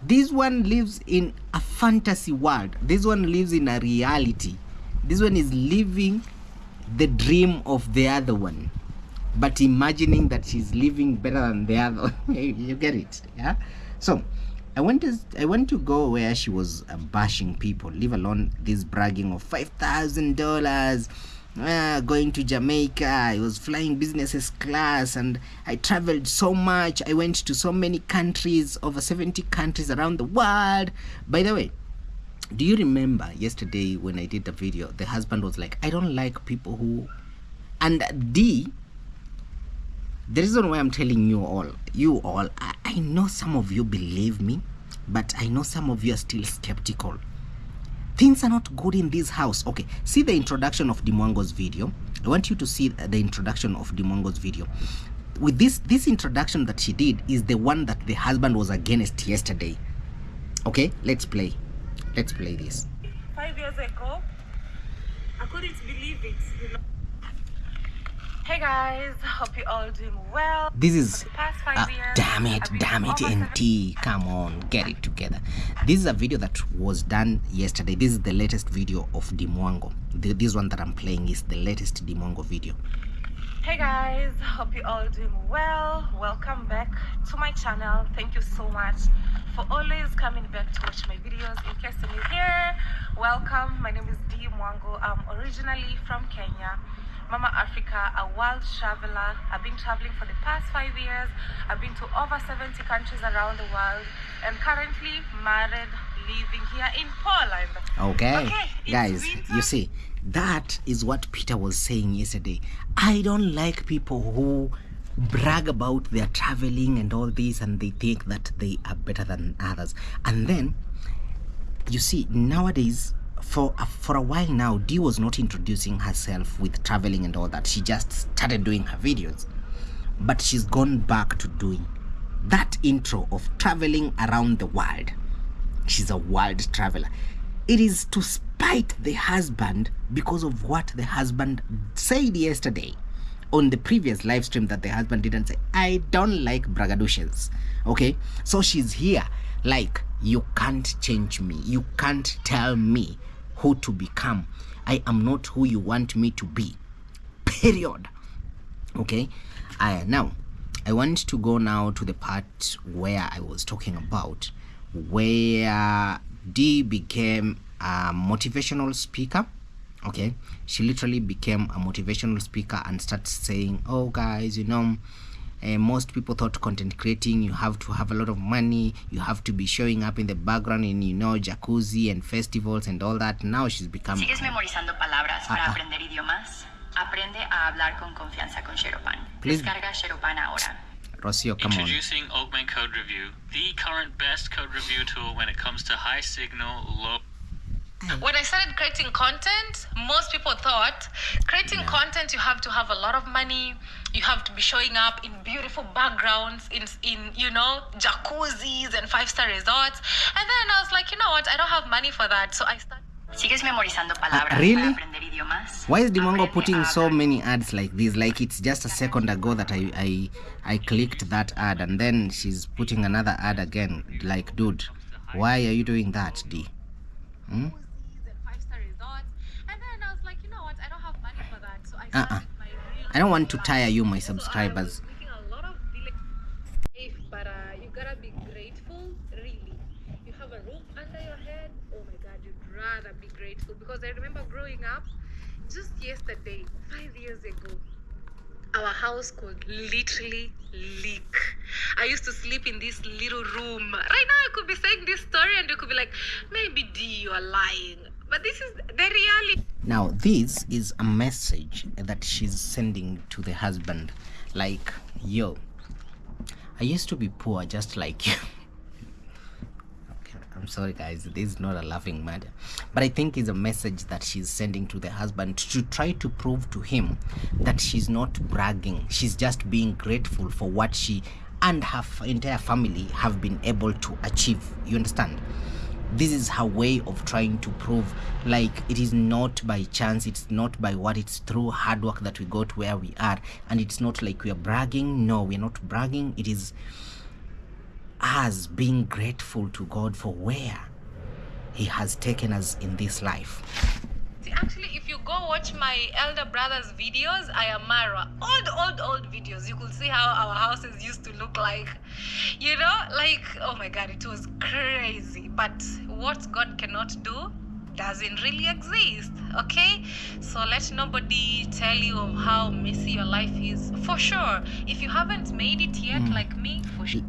This one lives in a fantasy world. This one lives in a reality. This one is living the dream of the other one, but imagining that she's living better than the other. You get it? Yeah. So I want to go where she was bashing people, leave alone this bragging of $5,000, going to Jamaica. I was flying business class, and I traveled so much. I went to so many countries, over 70 countries around the world. By the way, do you remember yesterday when I did the video, the husband was like, I don't like people who, and the reason why I'm telling you all, I know some of you believe me, but I know some of you are still skeptical. Things are not good in this house. Okay, see the introduction of Mwango's video. I want you to see the introduction of Mwango's video. With this introduction that she did is the one that the husband was against yesterday. Okay, let's play this. 5 years ago, I couldn't believe it, you know. Hey guys, hope you all doing well. This is for the past 5 years, damn it NT, come on, get it together. This is a video that was done yesterday. This is the latest video of Mwango. This one that I'm playing is the latest Mwango video. Hey guys, hope you all doing well. Welcome back to my channel. Thank you so much for always coming back to watch my videos. In case you're new here, welcome. My name is Mwango. I'm originally from Kenya, Mama Africa, a world traveler. I've been traveling for the past 5 years. I've been to over 70 countries around the world, and currently married, living here in Poland. Okay guys, you see, that is what Peter was saying yesterday. I don't like people who brag about their traveling and all this, and they think that they are better than others. And then you see, nowadays, for a while now, Dee was not introducing herself with traveling and all that. She just started doing her videos, but she's gone back to doing that intro of traveling around the world. She's a world traveler. It is to spite the husband because of what the husband said yesterday. on the previous live stream that the husband didn't say, I don't like braggadocious. Okay, so she's here like, you can't change me, you can't tell me who to become. I am not who you want me to be, period. Okay, now I want to go now to the part where I was talking about where Dee became a motivational speaker. Okay, she literally became a motivational speaker and started saying, oh guys, you know, most people thought content creating, you have to have a lot of money, you have to be showing up in the background in, you know, jacuzzi and festivals and all that. Now she's become... ¿Sigues memorizando palabras para aprender idiomas? Aprende a hablar con confianza con Sheropan. Descarga Sheropan ahora. Rocio, come Introducing Augment Code Review, the current best code review tool when it comes to high signal, low... When I started creating content, most people thought creating content, you have to have a lot of money, you have to be showing up in beautiful backgrounds, in you know, jacuzzis and 5-star resorts. And then I was like, you know what, I don't have money for that. So I started... ¿Sigues memorizando palabras really? para aprender idiomas? Why is Mwango putting so many ads like this? Like, it's just a second ago that I clicked that ad, and then she's putting another ad again. Like, dude, why are you doing that, D? I don't want to tire you, my subscribers. But you gotta be grateful, really. You have a roof under your head. Oh my God, you'd rather be grateful, because I remember growing up, just yesterday, 5 years ago, our house could literally leak. I used to sleep in this little room. Right now, I could be saying this story and you could be like, maybe D, you are lying. But this is the reality. Now, this is a message that she's sending to the husband. Like, yo, I used to be poor just like you. Okay, I'm sorry guys, this is not a laughing matter, but I think it's a message that she's sending to the husband to try to prove to him that she's not bragging. She's just being grateful for what she and her entire family have been able to achieve. You understand? This is her way of trying to prove, like, it is not by chance, it's not by what, it's through hard work that we got where we are. And it's not like we are bragging. No, we're not bragging. It is us being grateful to God for where He has taken us in this life. Actually, if you go watch my elder brother's videos, Ayamara, old videos, you could see how our houses used to look like. You know, like, oh my God, it was crazy. But what God cannot do doesn't really exist, okay? So let nobody tell you of how messy your life is. For sure, if you haven't made it yet, like me, for sure.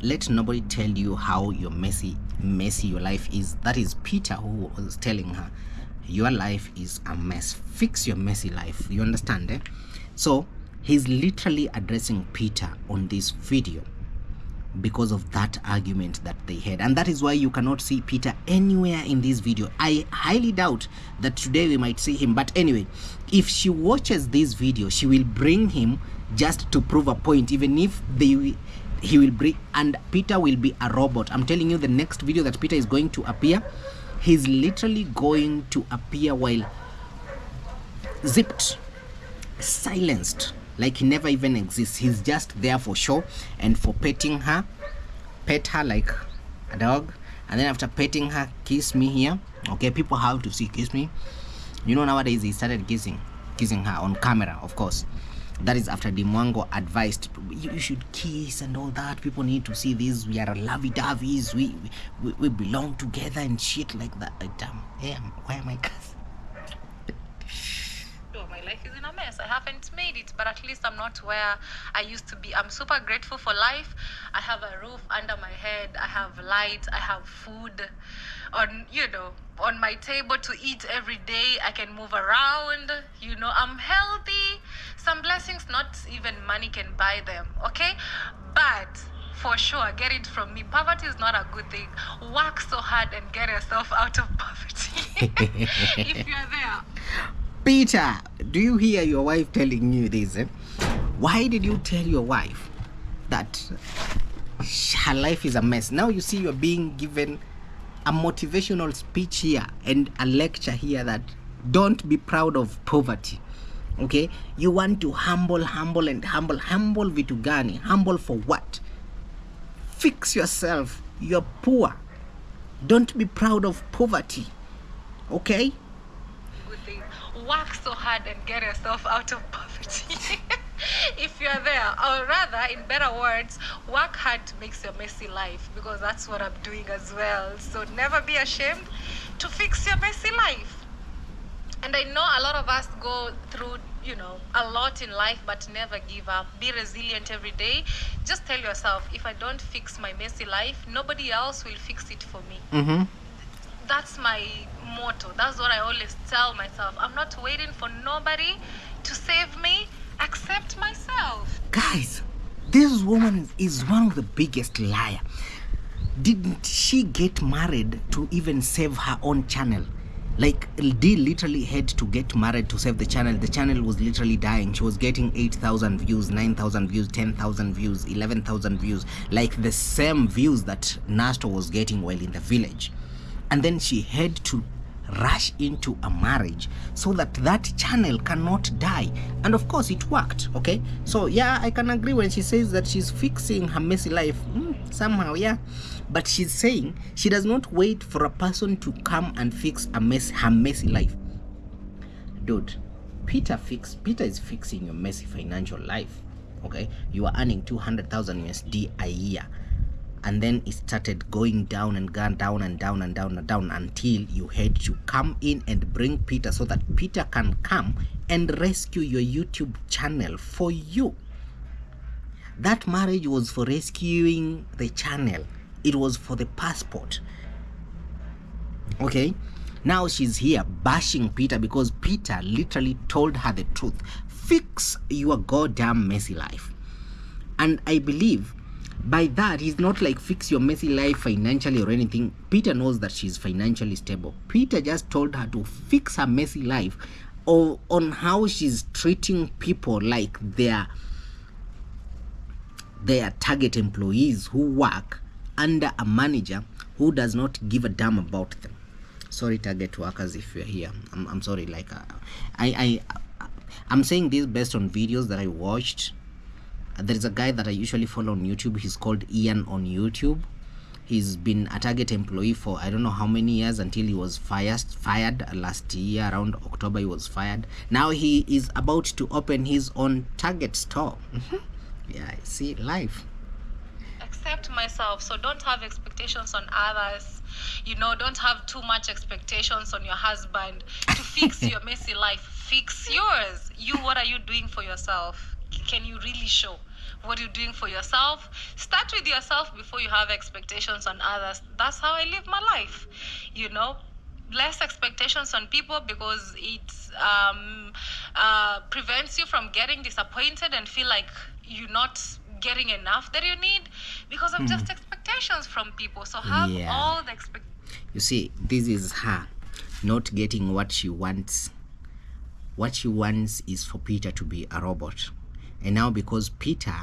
Let nobody tell you how your messy your life is. That is Peter who was telling her, your life is a mess. Fix your messy life. You understand, eh? So he's literally addressing Peter on this video because of that argument that they had, and that is why you cannot see Peter anywhere in this video. I highly doubt that today we might see him, but anyway, if she watches this video, she will bring him just to prove a point, even if he will bring, and Peter will be a robot. I'm telling you, the next video that Peter is going to appear, he's literally going to appear while zipped, silenced, like he never even exists. He's just there for show and for petting her, pet her like a dog, and then after petting her, kiss me here. Okay, people have to see kiss me. You know, nowadays he started kissing her on camera, of course. That is after the Mwango advised you should kiss and all that. People need to see this. We are lovey-doveys. We belong together and shit like that. Damn, why am I cussing? My life is in a mess. I haven't made it, but at least I'm not where I used to be. I'm super grateful for life. I have a roof under my head. I have light. I have food on, you know, on my table to eat every day. I can move around. You know, I'm healthy. Some blessings, not even money can buy them, okay? But for sure, get it from me. Poverty is not a good thing. Work so hard and get yourself out of poverty if you're there. Peter, do you hear your wife telling you this? Eh? Why did you tell your wife that her life is a mess? Now you see you're being given a motivational speech here and a lecture here that don't be proud of poverty. Okay, you want to humble vitu gani? Humble for what? Fix yourself. You're poor. Don't be proud of poverty. Okay? Good thing. Work so hard and get yourself out of poverty. If you're there, or rather, in better words, work hard to make your messy life, because that's what I'm doing as well. So never be ashamed to fix your messy life. And I know a lot of us go through, a lot in life, but never give up. Be resilient every day. Just tell yourself, if I don't fix my messy life, nobody else will fix it for me. Mm-hmm. That's my motto. That's what I always tell myself. I'm not waiting for nobody to save me except myself. Guys, this woman is one of the biggest liar. Didn't she get married to even save her own channel? Like, they literally had to get married to save the channel. The channel was literally dying. She was getting 8,000 views, 9,000 views, 10,000 views, 11,000 views, like the same views that Nasto was getting while in the village. And then she had to rush into a marriage so that channel cannot die. And of course it worked. Okay, so yeah, I can agree when she says that she's fixing her messy life. Somehow, yeah, but she's saying she does not wait for a person to come and fix her messy life. Dude, Peter is fixing your messy financial life. Okay, you are earning 200,000 USD a year, and then it started going down and gone down and down and down and down until you had to come in and bring Peter so that Peter can come and rescue your YouTube channel for you. That marriage was for rescuing the channel. It was for the passport. Okay, now she's here bashing Peter because Peter literally told her the truth. Fix your goddamn messy life. And I believe by that, he's not like fix your messy life financially or anything. Peter knows that she's financially stable. Peter just told her to fix her messy life or on how she's treating people like their target employees who work under a manager who does not give a damn about them. Sorry, target workers, if you're here. I'm sorry. Like I'm saying this based on videos that I watched. There is a guy that I usually follow on YouTube. He's called Ian on YouTube. He's been a Target employee for I don't know how many years until he was fired last year. Around October he was fired. Now he is about to open his own Target store. Yeah, see, life. Accept myself, so don't have expectations on others. Don't have too much expectations on your husband to fix your messy life. Fix yours. What are you doing for yourself? Can you really show what you're doing for yourself? Start with yourself before you have expectations on others. That's how I live my life. Less expectations on people, because it prevents you from getting disappointed and feel like you're not getting enough that you need because of just expectations from people. So have all the expectations. You see, this is her not getting what she wants. What she wants is for Peter to be a robot. And now because Peter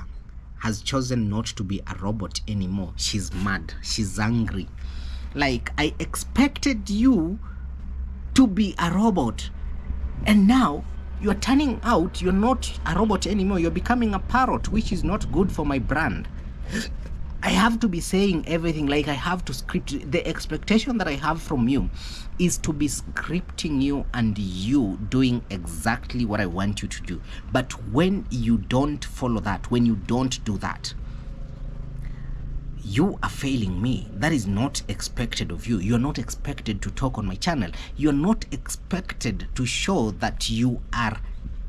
has chosen not to be a robot anymore, she's mad. She's angry. Like, I expected you to be a robot. And now you're turning out you're not a robot anymore. You're becoming a parrot, which is not good for my brand. I have to be saying everything, like I have to script. The expectation that I have from you is to be scripting you and you doing exactly what I want you to do. But when you don't follow that, when you don't do that, you are failing me. That is not expected of you. You're not expected to talk on my channel. You're not expected to show that you are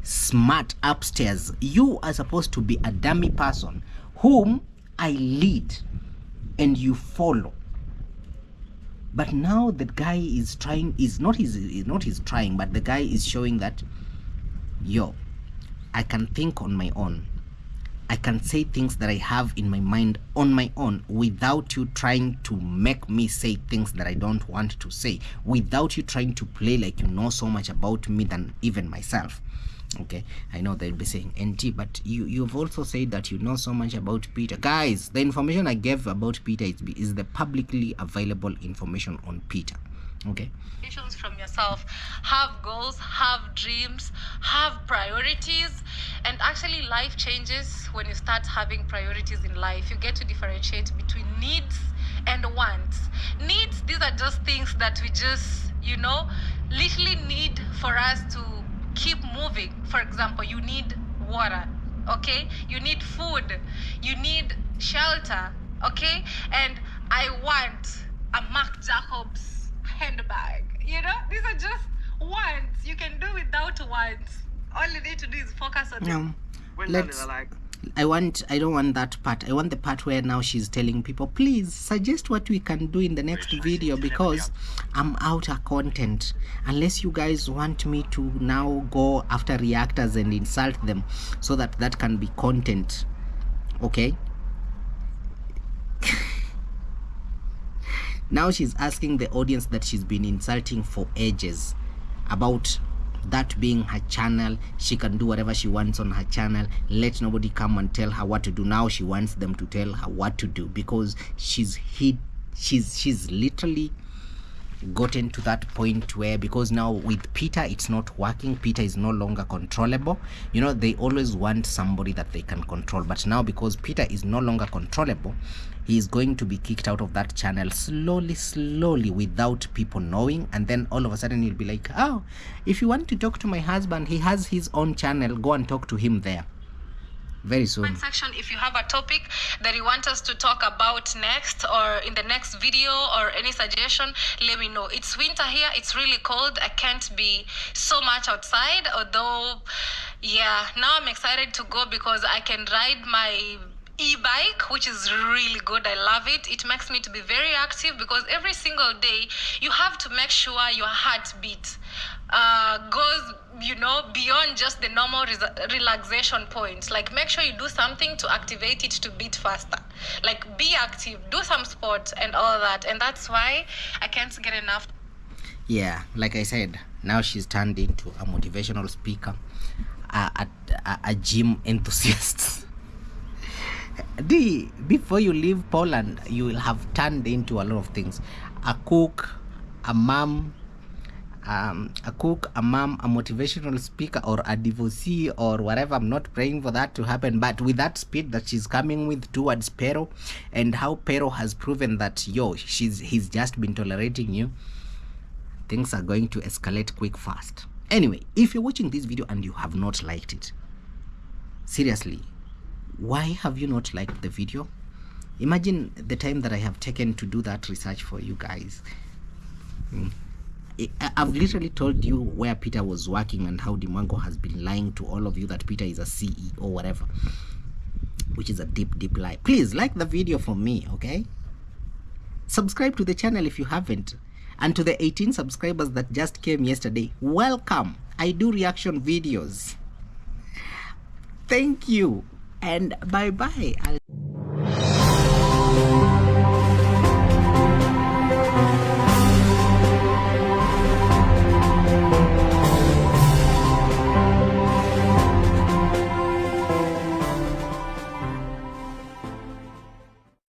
smart upstairs. You are supposed to be a dummy person whom I lead and you follow. But now the guy is trying, but the guy is showing that, I can think on my own. I can say things that I have in my mind on my own without you trying to make me say things that I don't want to say, without you trying to play like you know so much about me than even myself. Okay, I know they'll be saying NT, but you've also said that you know so much about Peter. Guys, the information I gave about Peter is the publicly available information on Peter. Okay. From yourself, have goals, have dreams, have priorities, and actually life changes when you start having priorities in life. You get to differentiate between needs and wants. Needs, these are just things that we just, literally need for us to keep moving. For example, you need water, okay? You need food, you need shelter, okay? And I want a Marc Jacobs handbag. These are just wants. You can do without wants. All you need to do is focus on them. I don't want that part. I want the part where now she's telling people, please suggest what we can do in the next video, because I'm out of content. Unless you guys want me to now go after reactors and insult them so that can be content. Okay? Now she's asking the audience that she's been insulting for ages about that being her channel. She can do whatever she wants on her channel. Let nobody come and tell her what to do. Now she wants them to tell her what to do, because she's literally gotten to that point where, because now with Peter it's not working, Peter is no longer controllable. They always want somebody that they can control, but now because Peter is no longer controllable, he is going to be kicked out of that channel slowly without people knowing. And then all of a sudden he'll be like, oh, if you want to talk to my husband, he has his own channel, go and talk to him there. Very soon. Section, if you have a topic that you want us to talk about next, or in the next video, or any suggestion, let me know. It's winter here, it's really cold. I can't be so much outside, although yeah, now I'm excited to go because I can ride my e-bike, which is really good. I love it. It makes me to be very active, because every single day you have to make sure your heartbeat goes beyond just the normal relaxation point. Like, make sure you do something to activate it to beat faster. Like, be active, do some sport and all that. And that's why I can't get enough. Yeah, like I said, now she's turned into a motivational speaker, a gym enthusiast. Before you leave Poland, you will have turned into a lot of things: a cook, a mom, a motivational speaker, or a divorcee, or whatever. I'm not praying for that to happen, but with that speed that she's coming with towards Pero, and how Pero has proven that he's just been tolerating you, things are going to escalate quick fast. Anyway, if you're watching this video and you have not liked it, seriously, why have you not liked the video? Imagine the time that I have taken to do that research for you guys. I've literally told you where Peter was working and how Mwango has been lying to all of you that Peter is a CEO or whatever, which is a deep lie. Please like the video for me, okay? Subscribe to the channel if you haven't. And to the 18 subscribers that just came yesterday, welcome. I do reaction videos. Thank you. And bye-bye.